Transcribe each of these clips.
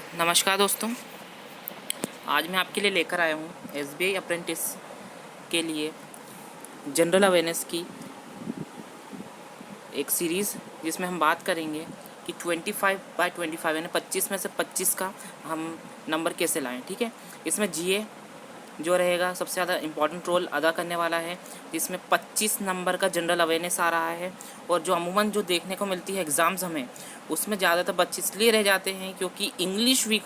नमस्कार दोस्तों, आज मैं आपके लिए लेकर आया हूँ एसबीआई अप्रेंटिस के लिए जनरल अवेयरनेस की एक सीरीज़, जिसमें हम बात करेंगे कि 25/25 यानी 25 में से 25 का हम नंबर कैसे लाएं। ठीक है, इसमें जीए जो रहेगा सबसे ज़्यादा इम्पॉर्टेंट रोल अदा करने वाला है, जिसमें 25 नंबर का जनरल अवेयरनेस आ रहा है। और जो अमूमन जो देखने को मिलती है एग्ज़ाम्स हमें, उसमें ज़्यादातर बच्चे इसलिए रह जाते हैं क्योंकि इंग्लिश वीक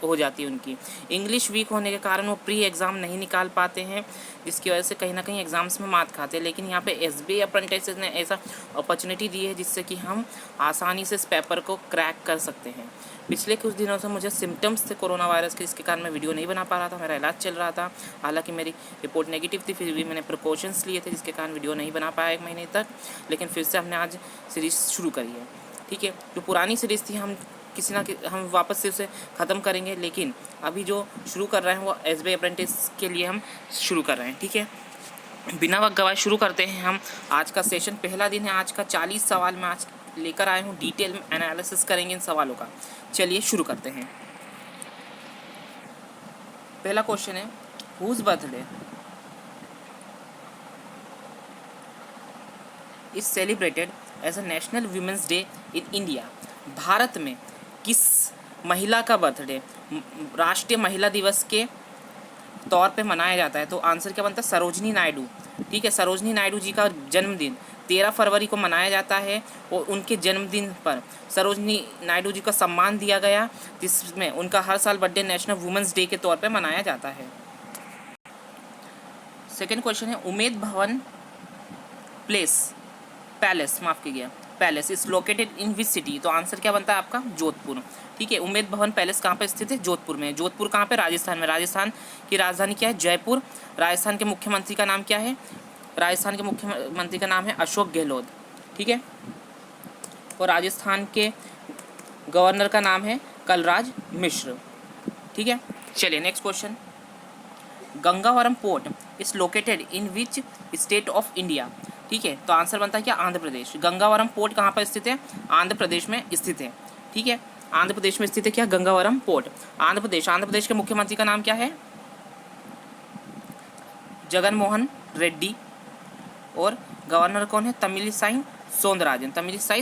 हो जाती है उनकी। इंग्लिश वीक होने के कारण वो प्री एग्ज़ाम नहीं निकाल पाते हैं, जिसकी वजह से कहीं ना कहीं एग्ज़ाम्स में मात खाते हैं। लेकिन यहाँ पे एसबीआई अप्रेंटिस ने ऐसा अपॉर्चुनिटी दी है जिससे कि हम आसानी से इस पेपर को क्रैक कर सकते हैं। पिछले कुछ दिनों से मुझे सिम्टम्स थे कोरोना वायरस के, इसके कारण मैं वीडियो नहीं बना पा रहा था, मेरा इलाज चल रहा था। हालांकि मेरी रिपोर्ट नेगेटिव थी, फिर भी मैंने प्रिकॉशंस लिए थे, जिसके कारण वीडियो नहीं बना पाया 1 महीने तक। लेकिन फिर से हमने आज सीरीज़ शुरू करी है। ठीक है, जो पुरानी सीरीज़ थी हम वापस से उसे ख़त्म करेंगे, लेकिन अभी जो शुरू कर रहे हैं वो एसबीआई अप्रेंटिस के लिए हम शुरू कर रहे हैं। ठीक है, बिना वक्त गवाए शुरू करते हैं हम आज का सेशन। पहला दिन है आज का, 40 सवाल मैं आज लेकर आया हूँ, डिटेल में एनालिसिस करेंगे इन सवालों का। चलिए शुरू करते हैं। पहला क्वेश्चन है, whose birthday is celebrated as a national women's day in India. Bharat में किस महिला का बर्थडे राष्ट्रीय महिला दिवस के तौर पे मनाया जाता है? तो आंसर क्या बनता है? सरोजनी नायडू। ठीक है, सरोजनी नायडू जी का जन्मदिन 13 फरवरी को मनाया जाता है और उनके जन्मदिन पर सरोजनी नायडू जी का सम्मान दिया गया, जिसमें उनका हर साल बर्थडे नेशनल वुमेंस डे के तौर पे मनाया जाता है। सेकेंड क्वेश्चन है, Umaid Bhawan palace palace is located in which city? तो आंसर क्या बनता है आपका? जोधपुर। ठीक है, उमेद भवन पैलेस कहाँ पर स्थित है? जोधपुर में। जोधपुर कहाँ पे? राजस्थान में। राजस्थान की राजधानी क्या है? जयपुर। राजस्थान के मुख्यमंत्री का नाम क्या है? राजस्थान के मुख्यमंत्री का नाम है अशोक गहलोत। ठीक है, और राजस्थान के गवर्नर का नाम है कलराज मिश्र। ठीक है, चलिए next question, Gangavaram port is located in which state of India? ठीक है, तो आंसर बनता है क्या? आंध्र प्रदेश। गंगावरम पोर्ट कहाँ पर स्थित है? आंध्र प्रदेश में स्थित है। ठीक है, आंध्र प्रदेश में स्थित है क्या? गंगावरम पोर्ट। आंध्र प्रदेश के मुख्यमंत्री का नाम क्या है? जगन मोहन रेड्डी। और गवर्नर कौन है? तमिलिसाई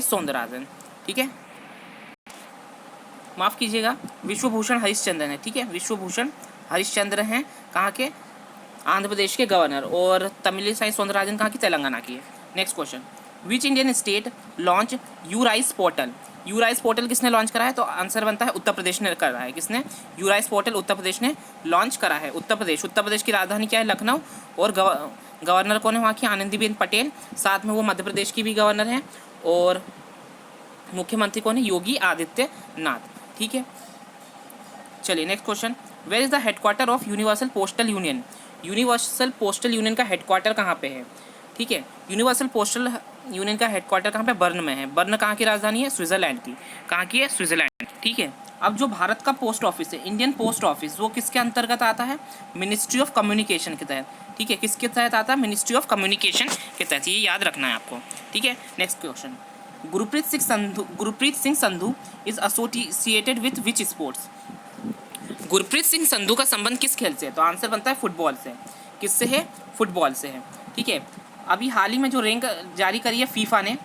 सौंदरराजन। ठीक है, माफ़ कीजिएगा, विश्वभूषण हरिश्चंद्रन है। ठीक है, विश्वभूषण हरिश्चंद्र हैं कहाँ के? आंध्र प्रदेश के गवर्नर। और तमिलिसाई सौंदरराजन कहाँ की? तेलंगाना की है। Next question, which Indian state launch URISE portal? URISE portal किसने लॉन्च करा है? तो आंसर बनता है उत्तर प्रदेश ने करा है। किसने? यूराइस पोर्टल उत्तर प्रदेश ने लॉन्च करा है। उत्तर प्रदेश की राजधानी क्या है? लखनऊ। और गवर्नर कौन है वहाँ की? आनंदीबेन पटेल। साथ में वो मध्य प्रदेश की भी गवर्नर हैं। और मुख्यमंत्री कौन है? योगी आदित्यनाथ। ठीक है, चलिए next question, where is the headquarter of universal postal union? Universal postal union का हेडक्वार्टर कहाँ पे है? ठीक है, यूनिवर्सल पोस्टल यूनियन का हेडक्वार्टर कहाँ पे? बर्न में है। बर्न कहाँ की राजधानी है? स्विट्जरलैंड की। कहाँ की है? स्विट्जरलैंड। ठीक है, अब जो भारत का पोस्ट ऑफिस है, इंडियन पोस्ट ऑफिस, वो किसके अंतर्गत आता है? मिनिस्ट्री ऑफ कम्युनिकेशन के तहत। ठीक है, किसके तहत आता है? मिनिस्ट्री ऑफ कम्युनिकेशन के तहत। ये याद रखना है आपको। ठीक है, next question, Gurpreet Singh Sandhu is associated with which sports? Gurpreet Singh Sandhu का संबंध किस खेल से है? तो आंसर बनता है फुटबॉल से। किससे है? फुटबॉल से है। ठीक है, अभी हाल ही में जो रैंक जारी करी है फीफा ने,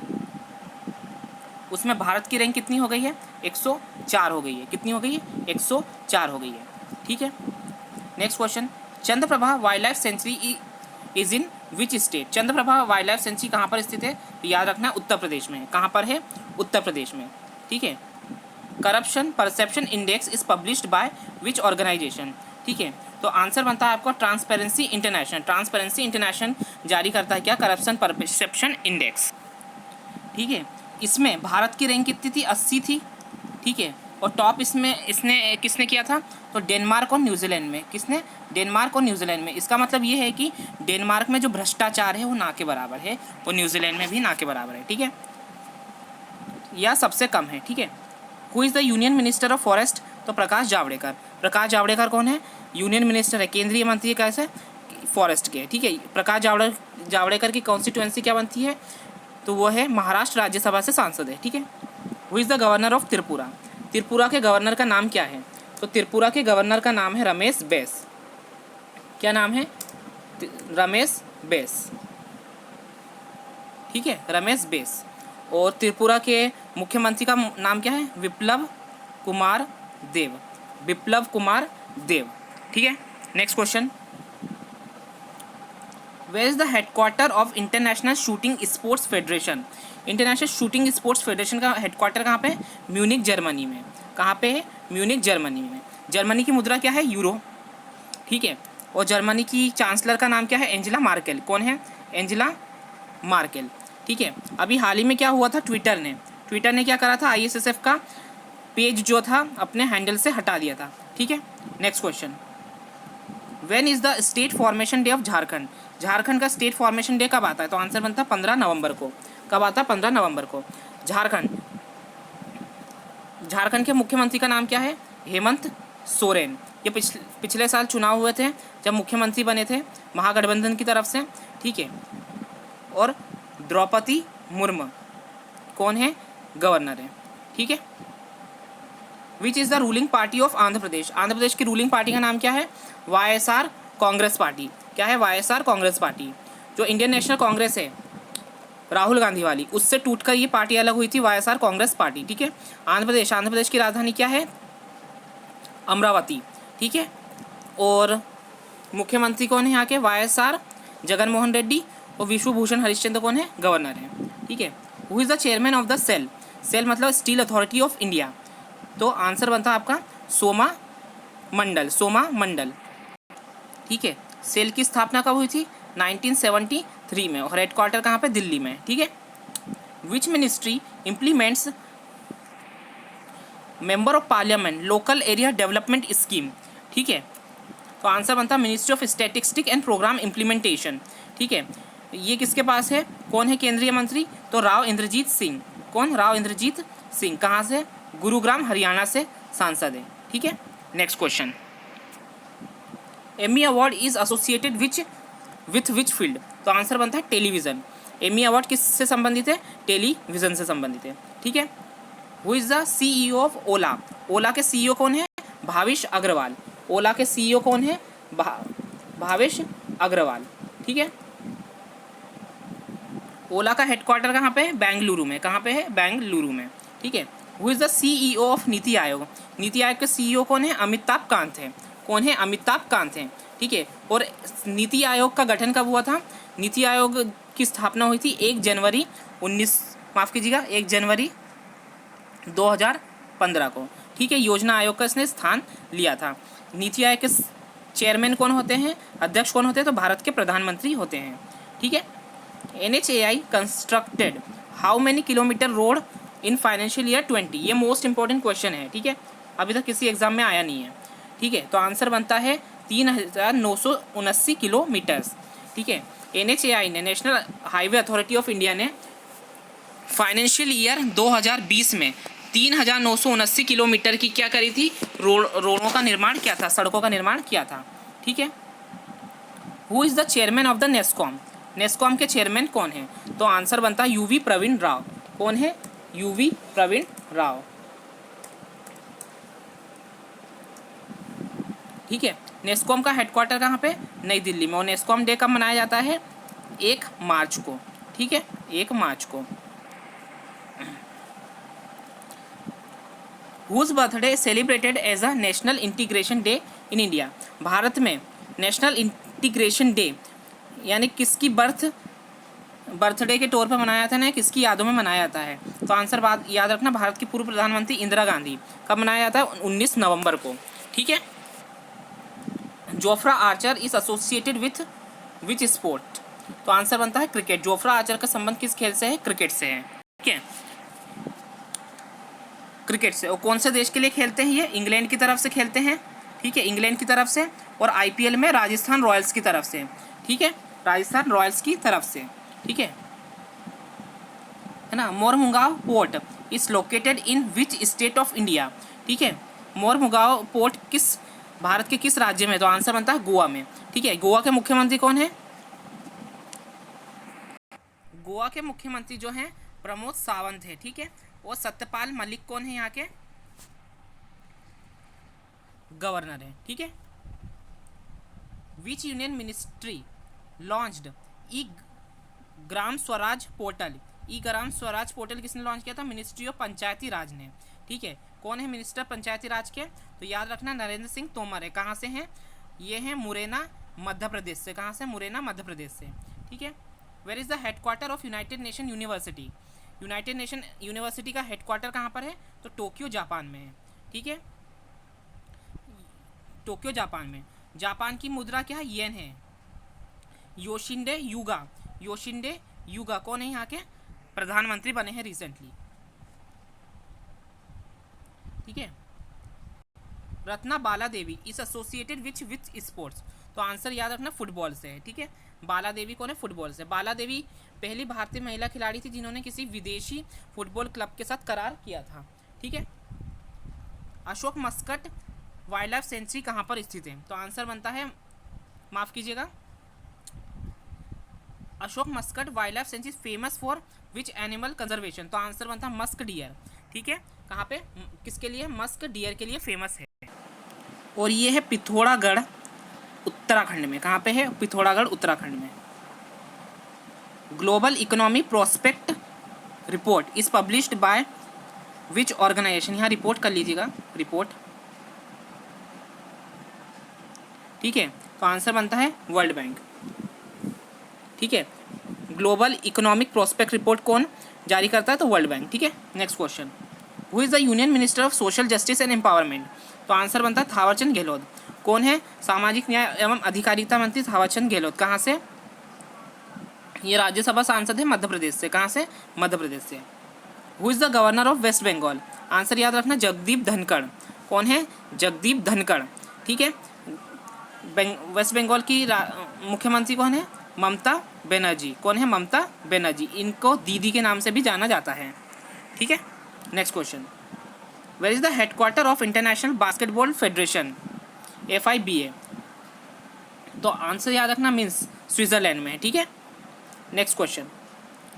उसमें भारत की रैंक कितनी हो गई है? 104 हो गई है। कितनी हो गई है? 104 हो गई है। ठीक है, next question, Chandraprabha wild life sanctuary is in which state? Chandraprabha wild life sanctuary कहाँ पर स्थित है? तो याद रखना, उत्तर प्रदेश में। कहाँ पर है? उत्तर प्रदेश में। ठीक है, corruption perception index is published by which organisation? ठीक है, तो आंसर बनता है आपको ट्रांसपेरेंसी इंटरनेशनल जारी करता है क्या? Corruption perception index. ठीक है, इसमें भारत की रैंक कितनी थी? 80 थी। ठीक है, और टॉप इसने किसने किया था? तो डेनमार्क और न्यूजीलैंड में। किसने? डेनमार्क और न्यूजीलैंड में। इसका मतलब ये है कि डेनमार्क में जो भ्रष्टाचार है वो ना के बराबर है, और न्यूजीलैंड में भी ना के बराबर है। ठीक है, या सबसे कम है। ठीक है, who is the union minister of forest? तो प्रकाश जावड़ेकर। प्रकाश जावड़ेकर कौन है? यूनियन मिनिस्टर है, केंद्रीय मंत्री कैसे? फॉरेस्ट के। ठीक है, प्रकाश जावड़ेकर की कॉन्स्टिट्यूएंसी क्या बनती है? तो वो है महाराष्ट्र राज्यसभा से सांसद है। ठीक है, who is the governor of Tripura? Tripura के गवर्नर का नाम क्या है? तो त्रिपुरा के गवर्नर का नाम है रमेश बैस। क्या नाम है? रमेश बैस, ठीक है, रमेश बैस। और त्रिपुरा के मुख्यमंत्री का नाम क्या है? विप्लव कुमार देव, विप्लव कुमार देव, ठीक है। Next question, where is the headquarter of international shooting sports federation? International shooting sports federation का हेडक्वार्टर कहाँ पे है? म्यूनिक जर्मनी में। कहाँ पे है? म्यूनिक जर्मनी में। जर्मनी की मुद्रा क्या है? यूरो, ठीक है। और जर्मनी की चांसलर का नाम क्या है? Angela Merkel. कौन है? एंजेला मार्केल, ठीक है। अभी हाल ही में क्या हुआ था? ट्विटर ने क्या करा था? ISSF का पेज जो था अपने हैंडल से हटा दिया था, ठीक है। Next question, when is the state formation day of Jharkhand? Jharkhand का स्टेट फॉर्मेशन डे कब आता है? तो आंसर बनता है 15 नवंबर को। कब आता है? 15 नवंबर को। झारखंड के मुख्यमंत्री का नाम क्या है? हेमंत सोरेन। ये पिछले साल चुनाव हुए थे जब मुख्यमंत्री बने थे महागठबंधन की तरफ से, ठीक है। और द्रौपदी मुर्मू कौन है? गवर्नर है, ठीक है। Which is the ruling party of Andhra Pradesh? Andhra Pradesh की रूलिंग पार्टी का नाम क्या है? YSR Congress party. क्या है? YSR Congress party. जो इंडियन नेशनल कांग्रेस है राहुल गांधी वाली, उससे टूटकर ये पार्टी अलग हुई थी, YSR कांग्रेस पार्टी, ठीक है। आंध्र प्रदेश की राजधानी क्या है? अमरावती, ठीक है। और मुख्यमंत्री कौन है यहाँ के? YSR जगन मोहन रेड्डी। और विश्व भूषण हरिश्चंद्र कौन है? गवर्नर है, ठीक है। Who is the chairman of the SAIL? SAIL मतलब स्टील अथॉरिटी ऑफ इंडिया। तो आंसर बनता है आपका सोमा मंडल, ठीक है। सेल की स्थापना कब हुई थी? 1973 में। और हेडक्वार्टर कहाँ पे? दिल्ली में, ठीक है। Which ministry implements member of parliament local area development scheme? ठीक है, तो आंसर बनता है ministry of statistics and programme implementation, ठीक है। ये किसके पास है? कौन है केंद्रीय मंत्री? तो राव इंद्रजीत सिंह। कौन? राव इंद्रजीत सिंह। कहाँ से? गुरुग्राम हरियाणा से सांसद है, ठीक है। Next question, Emmy award is associated with which field? तो आंसर बनता है टेलीविजन। एमी अवार्ड किससे संबंधित है? टेलीविजन से संबंधित है, ठीक है। Who is the CEO of Ola? Ola के CEO कौन है? भाविश अग्रवाल। ओला के CEO कौन है? भाविश अग्रवाल, ठीक है। ओला का हेडक्वार्टर कहाँ पे है? बेंगलुरु में। कहाँ पे है? बेंगलुरु में, ठीक है। Who is the CEO of NITI Aayog? NITI Aayog के CEO कौन है? अमिताभ कांत है। कौन है? अमिताभ कांत है, ठीक है। और नीति आयोग का गठन कब हुआ था? नीति आयोग की स्थापना हुई थी 1 जनवरी 2015 को, ठीक है। योजना आयोग का इसने स्थान लिया था। नीति आयोग के चेयरमैन कौन होते हैं? अध्यक्ष कौन होते हैं? तो भारत के प्रधानमंत्री होते हैं, ठीक है। NHAI constructed how many kilometre road in financial year 20? ये मोस्ट इंपॉर्टेंट क्वेश्चन है, ठीक है। अभी तक किसी एग्जाम में आया नहीं है, ठीक है। तो आंसर बनता है 3979 किलोमीटर्स, ठीक है। NHAI ने, national highway authority of India ने फाइनेंशियल ईयर 2020 में 3979 किलोमीटर की क्या करी थी? रोडों का निर्माण किया था, सड़कों का निर्माण किया था, ठीक है। Who is the chairman of the NASSCOM? NASSCOM के चेयरमैन कौन है? तो आंसर बनता है UV प्रवीण राव। कौन है? UV प्रवीण राव, ठीक है। नेस्कॉम का हेडक्वार्टर कहाँ पे? नई दिल्ली में। और नेस्कॉम डे कब मनाया जाता है? 1 मार्च को, ठीक है, 1 मार्च को। Whose birthday celebrated as a national integration day in India? Bharat में नेशनल इंटीग्रेशन डे यानी किसकी बर्थडे के तौर पर मनाया जाता है ना, किसकी यादों में मनाया जाता है? तो आंसर बात याद रखना, भारत की पूर्व प्रधानमंत्री इंदिरा गांधी। कब मनाया जाता है? 19 नवंबर को, ठीक है। Jofra Archer is associated with which sport? तो आंसर बनता है क्रिकेट। जोफ्रा आर्चर का संबंध किस खेल से है? क्रिकेट से है, ठीक है, क्रिकेट से। और कौन से देश के लिए खेलते हैं ये? इंग्लैंड की तरफ से खेलते हैं, ठीक है, इंग्लैंड की तरफ से। और IPL में राजस्थान रॉयल्स की तरफ से, ठीक है, राजस्थान रॉयल्स की तरफ से, ठीक है ना। Mormugao port is located in which state of India? ठीक है, मोरमुगांव पोर्ट किस भारत के किस राज्य में? तो आंसर बनता है गोवा में, ठीक है। गोवा के मुख्यमंत्री कौन है? गोवा के मुख्यमंत्री जो हैं प्रमोद सावंत है, ठीक है। और सत्यपाल मलिक कौन है यहाँ के? गवर्नर है, ठीक है। विच यूनियन मिनिस्ट्री लॉन्च्ड ई ग्राम स्वराज पोर्टल? ई ग्राम स्वराज पोर्टल किसने लॉन्च किया था? मिनिस्ट्री ऑफ पंचायती राज ने, ठीक है। कौन है मिनिस्टर पंचायती राज के? तो याद रखना नरेंद्र सिंह तोमर है। कहाँ से हैं ये? हैं मुरैना मध्य प्रदेश से। कहाँ से? मुरैना मध्य प्रदेश से, ठीक है। Where is the headquarter of united nation university? United nation university का हेडक्वार्टर कहाँ पर है? तो टोक्यो जापान में है, ठीक है। टोक्यो जापान में। जापान की मुद्रा क्या है? येन है। योशिंडे युगा, योशिंडे युगा कौन है? यहाँ के प्रधानमंत्री बने हैं रिसेंटली, ठीक है। रत्ना बाला देवी इज एसोसिएटेड विच स्पोर्ट्स? तो आंसर याद रखना फुटबॉल से है, ठीक है। बाला देवी कौन है? फुटबॉल से। बाला देवी पहली भारतीय महिला खिलाड़ी थी जिन्होंने किसी विदेशी फुटबॉल क्लब के साथ करार किया था, ठीक है। Ashok Muscat wild life sanctuary कहाँ पर स्थित है? तो आंसर बनता है, माफ़ कीजिएगा, Ashok Muscat wild life sanctuary famous for which animal conservation? तो आंसर बनता है मस्क डियर, ठीक है। कहाँ पे? किसके लिए? मस्क डियर के लिए फेमस है। और ये है पिथौरागढ़ उत्तराखंड में। कहाँ पे है? पिथौरागढ़ उत्तराखंड में। Global economy prospect report is published by which organisation? यहाँ रिपोर्ट कर लीजिएगा, रिपोर्ट, ठीक है। तो आंसर बनता है वर्ल्ड बैंक, ठीक है। ग्लोबल इकोनॉमिक प्रोस्पेक्ट रिपोर्ट कौन जारी करता है? तो वर्ल्ड बैंक, ठीक है। Next question, who is the union minister of social justice and empowerment? तो आंसर बनता है थावरचंद गहलोत। कौन है? सामाजिक न्याय एवं अधिकारिता मंत्री थावरचंद गहलोत। कहाँ से? ये राज्यसभा सांसद है मध्य प्रदेश से। कहाँ से? मध्य प्रदेश से। Who is the governor of West Bengal? Answer याद रखना जगदीप धनखड़। कौन है? जगदीप धनखड़, ठीक है। वेस्ट बंगाल की मुख्यमंत्री कौन है? ममता बनर्जी। कौन है? ममता बनर्जी। इनको दीदी के नाम से भी जाना जाता है, ठीक है। Next question, where is the headquarter of international basketball federation? FIBA। तो आंसर याद रखना मीन्स स्विट्जरलैंड में है, ठीक है। Next question,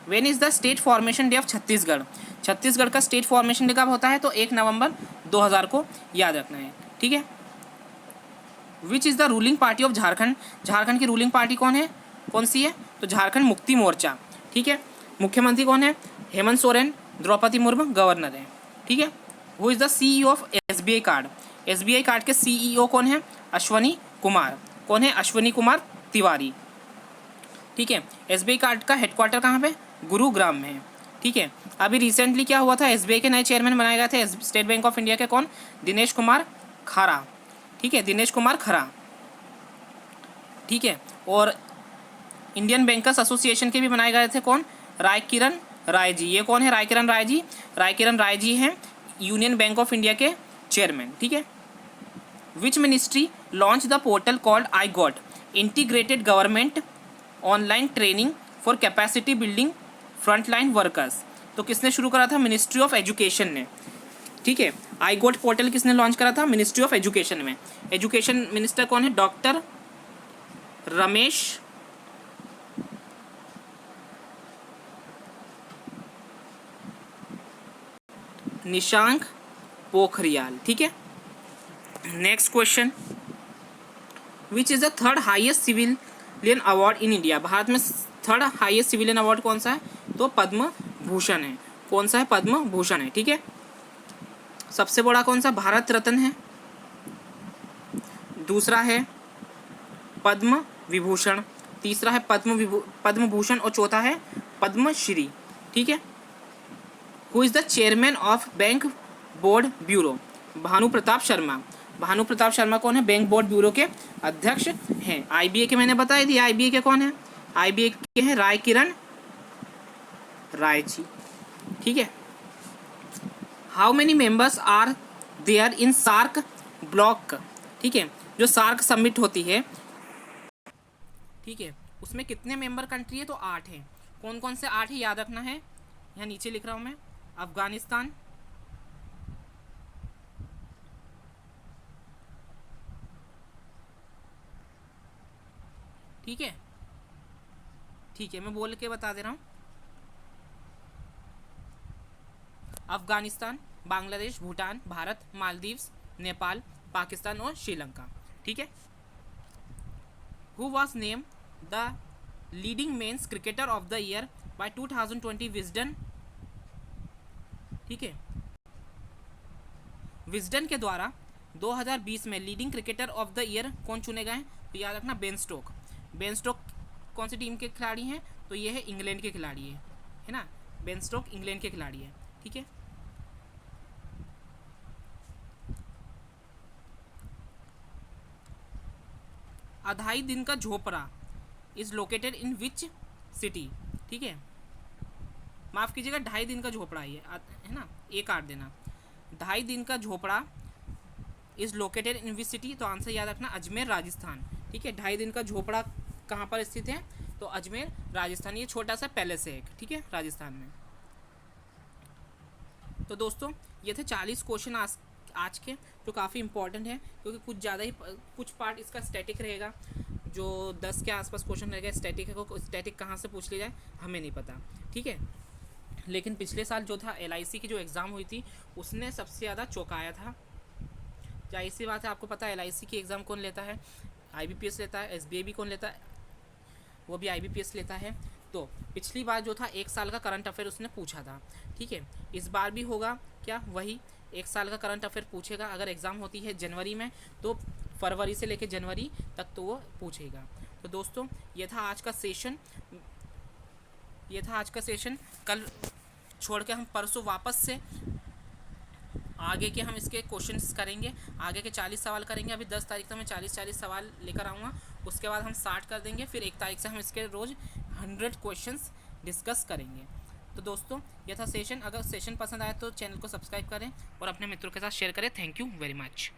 when is the state formation day of Chhattisgarh? Chhattisgarh का स्टेट फॉर्मेशन डे कब होता है? तो 1 नवंबर 2000 को याद रखना है, ठीक है। Which is the ruling party of Jharkhand? Jharkhand की रूलिंग पार्टी कौन है? कौन सी है? तो झारखंड मुक्ति मोर्चा, ठीक है। मुख्यमंत्री कौन है? हेमंत सोरेन। द्रौपदी मुर्मू गवर्नर है, ठीक है। Who is the CEO of SBI card? SBI card के CEO कौन है? अश्वनी कुमार। कौन है? अश्वनी कुमार तिवारी, ठीक है। SBI कार्ड का हेडक्वार्टर कहाँ पे? गुरुग्राम में है, ठीक है। अभी रिसेंटली क्या हुआ था? SBI के नए चेयरमैन बनाए गए थे स्टेट बैंक ऑफ इंडिया के। कौन? दिनेश कुमार खरा, ठीक है। दिनेश कुमार खरा, ठीक है। और इंडियन बैंकर्स एसोसिएशन के भी बनाए गए थे। कौन? राय किरण राय जी। ये कौन है? राय किरण राय जी। राय किरण राय जी हैं यूनियन बैंक ऑफ इंडिया के चेयरमैन, ठीक है। Which ministry launch the portal called I got integrated government online training for capacity building frontline workers? तो किसने शुरू करा था? मिनिस्ट्री ऑफ एजुकेशन ने, ठीक है। आई गॉट पोर्टल किसने लॉन्च करा था? मिनिस्ट्री ऑफ एजुकेशन में। एजुकेशन मिनिस्टर कौन है? डॉक्टर रमेश निशांक पोखरियाल, ठीक है। Next question, which is the third highest civilian award in India? Bharat में थर्ड हाईएस्ट सिविलियन अवार्ड कौन सा है? तो पद्म भूषण है। कौन सा है? पद्म भूषण है, ठीक है। सबसे बड़ा कौन सा? भारत रत्न है। दूसरा है पद्म विभूषण, तीसरा है पद्म भूषण और चौथा है पद्मश्री, ठीक है। Who is the chairman of bank board bureau? Bhanu Pratap Sharma. Bhanu Pratap Sharma कौन है? बैंक बोर्ड ब्यूरो के अध्यक्ष हैं। IBA के मैंने बता दिया। IBA के कौन है? IBA के हैं राय किरण राय जी, ठीक है। How many members are there in SAARC bloc? ठीक है, जो सार्क समिट होती है, ठीक है, उसमें कितने मेंबर कंट्री है? तो 8 हैं। कौन कौन से 8 है याद रखना है, यहाँ नीचे लिख रहा हूँ मैं। अफगानिस्तान, ठीक है, ठीक है, मैं बोल के बता दे रहा हूँ। अफगानिस्तान, बांग्लादेश, भूटान, भारत, मालदीव्स, नेपाल, पाकिस्तान और श्रीलंका। ठीक है। Who was name the leading men's cricketer of the year by 2020 Wisden. ठीक है, विजडन के द्वारा 2020 में leading cricketer of the year कौन चुने गए हैं? तो याद रखना बेन स्टोक। बेन स्टोक कौन सी टीम के खिलाड़ी हैं? तो ये है इंग्लैंड के खिलाड़ी है ना। बेन स्टोक इंग्लैंड के खिलाड़ी है। ठीक है। Adhai Din Ka Jhonpra is located in which city. ठीक है, माफ़ कीजिएगा, 2.5 दिन का झोपड़ा ये है ना, एक काट देना। 2.5 Din Ka Jhonpra is located in which city, तो आंसर याद रखना अजमेर राजस्थान। ठीक है, 2.5 दिन का झोपड़ा कहाँ पर स्थित है? तो अजमेर राजस्थान। ये छोटा सा पैलेस है एक, ठीक है, राजस्थान में। तो दोस्तों ये थे 40 क्वेश्चन आज के, जो काफ़ी इंपॉर्टेंट है, क्योंकि कुछ ज़्यादा ही कुछ पार्ट इसका स्टैटिक रहेगा, जो 10 के आसपास क्वेश्चन रहेगा स्टैटिक है। को स्टैटिक कहाँ से पूछ लिया जाए हमें नहीं पता। ठीक है, लेकिन पिछले साल जो था LIC की जो एग्ज़ाम हुई थी उसने सबसे ज़्यादा चौंकाया था। जाहिर सी बात है, आपको पता है LIC की एग्ज़ाम कौन लेता है? IBPS लेता है। SBI भी कौन लेता है? वो भी IBPS लेता है। तो पिछली बार जो था 1 साल का करंट अफेयर उसने पूछा था। ठीक है, इस बार भी होगा क्या? वही 1 साल का करंट अफेयर पूछेगा। अगर एग्ज़ाम होती है जनवरी में तो फरवरी से लेकर जनवरी तक तो वो पूछेगा। तो दोस्तों ये था आज का सेशन। कल छोड़ के हम परसों वापस से आगे के हम इसके क्वेश्चंस करेंगे। आगे के 40 सवाल करेंगे। अभी 10 तारीख तक मैं 40 सवाल लेकर आऊँगा। उसके बाद हम 60 कर देंगे। फिर 1 तारीख से हम इसके रोज़ 100 क्वेश्चंस डिस्कस करेंगे। तो दोस्तों यह था सेशन। अगर सेशन पसंद आया तो चैनल को सब्सक्राइब करें और अपने मित्रों के साथ शेयर करें। Thank you very much.